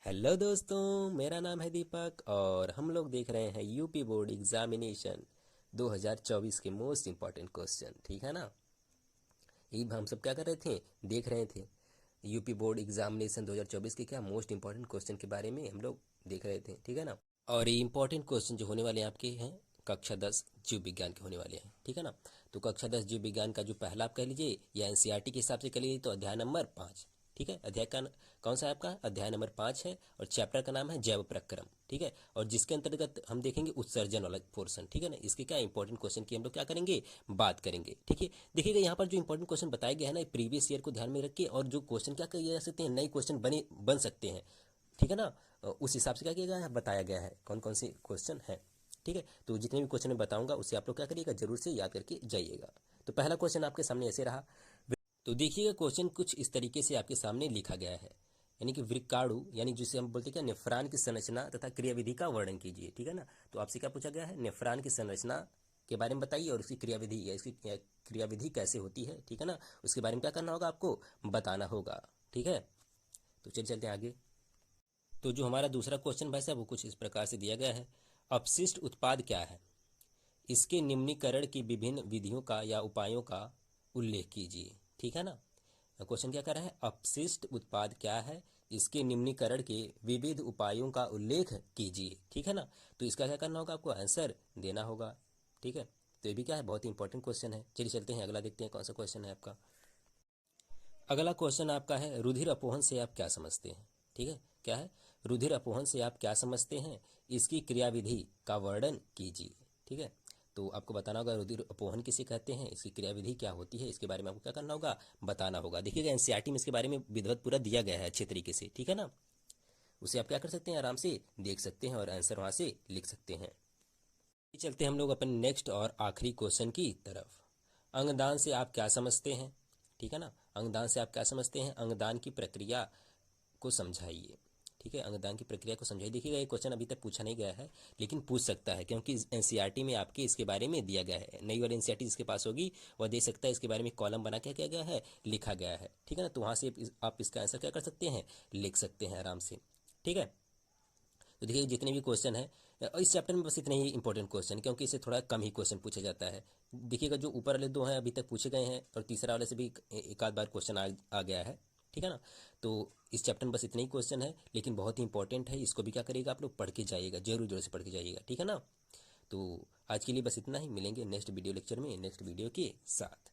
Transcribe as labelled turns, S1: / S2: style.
S1: Hello दोस्तों, मेरा नाम है दीपक और हम लोग देख रहे हैं यूपी बोर्ड एग्जामिनेशन 2024 के मोस्ट इम्पॉर्टेंट क्वेश्चन। ठीक है ना। ये हम सब क्या कर रहे थे, देख रहे थे यूपी बोर्ड एग्जामिनेशन 2024 के क्या मोस्ट इम्पॉर्टेंट क्वेश्चन के बारे में हम लोग देख रहे थे। ठीक है ना। और ये इम्पोर्टेंट क्वेश्चन जो होने वाले हैं आपके हैं कक्षा 10 जीव विज्ञान के होने वाले हैं। ठीक है ना। तो कक्षा 10 जीव विज्ञान का जो पहला आप कह लीजिए या एनसीईआरटी के हिसाब से कह लीजिए तो अध्याय नंबर 5। ठीक है। अध्याय का कौन सा है आपका, अध्याय नंबर 5 है और चैप्टर का नाम है जैव प्रक्रम। ठीक है। और जिसके अंतर्गत हम देखेंगे उत्सर्जन वाला पोर्शन। ठीक है ना। इसके क्या इंपॉर्टेंट क्वेश्चन की हम लोग क्या करेंगे, बात करेंगे। ठीक है। देखिएगा यहाँ पर जो इंपॉर्टेंट क्वेश्चन बताया गया है ना, प्रीवियस ईयर को ध्यान में रखिए और जो क्वेश्चन क्या किए जा सकते हैं, नए क्वेश्चन बन सकते हैं। ठीक है ना। उस हिसाब से क्या किया गया है, बताया गया है कौन कौन से क्वेश्चन है। ठीक है। तो जितने भी क्वेश्चन मैं बताऊंगा उसे आप लोग क्या करिएगा, जरूर से याद करके जाइएगा। तो पहला क्वेश्चन आपके सामने ऐसे रहा। तो देखिएगा क्वेश्चन कुछ इस तरीके से आपके सामने लिखा गया है, यानी कि वृक्काणु यानी जिसे हम बोलते हैं क्या, नेफ्रॉन की संरचना तथा क्रियाविधि का वर्णन कीजिए। ठीक है ना। तो आपसे क्या पूछा गया है, नेफ्रॉन की संरचना के बारे में बताइए और उसकी क्रियाविधि या इसकी क्रियाविधि कैसे होती है। ठीक है ना। उसके बारे में क्या करना होगा, आपको बताना होगा। ठीक है। तो चलिए चलते हैं आगे। तो जो हमारा दूसरा क्वेश्चन भाई साहब वो कुछ इस प्रकार से दिया गया है। अपशिष्ट उत्पाद क्या है, इसके निम्नीकरण की विभिन्न विधियों का या उपायों का उल्लेख कीजिए। ठीक है ना। क्वेश्चन क्या कर रहा है, अपशिष्ट उत्पाद क्या है, इसके निम्नीकरण के विविध उपायों का उल्लेख कीजिए। ठीक है ना। तो इसका क्या करना होगा, आपको आंसर देना होगा। ठीक है। तो ये भी क्या है, बहुत ही इंपॉर्टेंट क्वेश्चन है। चलिए चलते हैं अगला, देखते हैं कौन सा क्वेश्चन है आपका। अगला क्वेश्चन आपका है, रुधिर अपोहन से आप क्या समझते हैं। ठीक है। क्या है, रुधिर अपोहन से आप क्या समझते हैं, इसकी क्रियाविधि का वर्णन कीजिए। ठीक है। तो आपको बताना होगा रुधिर अपोहन किसे कहते हैं, इसकी क्रियाविधि क्या होती है, इसके बारे में आपको क्या करना होगा, बताना होगा। देखिएगा एनसीईआरटी में इसके बारे में विधिवत पूरा दिया गया है अच्छे तरीके से। ठीक है ना। उसे आप क्या कर सकते हैं, आराम से देख सकते हैं और आंसर वहां से लिख सकते हैं। चलते हैं हम लोग अपन नेक्स्ट और आखिरी क्वेश्चन की तरफ। अंगदान से आप क्या समझते हैं। ठीक है ना। अंगदान से आप क्या समझते हैं, अंगदान की प्रक्रिया को समझाइए। ठीक है। अंगदान की प्रक्रिया को समझाइए। देखिएगा ये क्वेश्चन अभी तक पूछा नहीं गया है लेकिन पूछ सकता है, क्योंकि एनसीईआरटी में आपके इसके बारे में दिया गया है। नई वाली एनसीईआरटी जिसके पास होगी वह दे सकता है, इसके बारे में कॉलम बना के क्या गया है, लिखा गया है। ठीक है ना। तो वहाँ से आप इसका आंसर क्या कर सकते हैं, लिख सकते हैं आराम से। ठीक है। तो देखिए जितने भी क्वेश्चन है इस चैप्टर में बस इतने ही इंपॉर्टेंट क्वेश्चन, क्योंकि इससे थोड़ा कम ही क्वेश्चन पूछा जाता है। देखिएगा जो ऊपर वाले दो हैं अभी तक पूछे गए हैं और तीसरा वाले से भी एक आध बार क्वेश्चन आ गया है। ठीक है ना। तो इस चैप्टर में बस इतने ही क्वेश्चन है लेकिन बहुत ही इंपॉर्टेंट है, इसको भी क्या करिएगा, आप लोग पढ़ के जाइएगा, जरूर जरूर से पढ़ के जाइएगा। ठीक है ना। तो आज के लिए बस इतना ही, मिलेंगे नेक्स्ट वीडियो लेक्चर में नेक्स्ट वीडियो के साथ।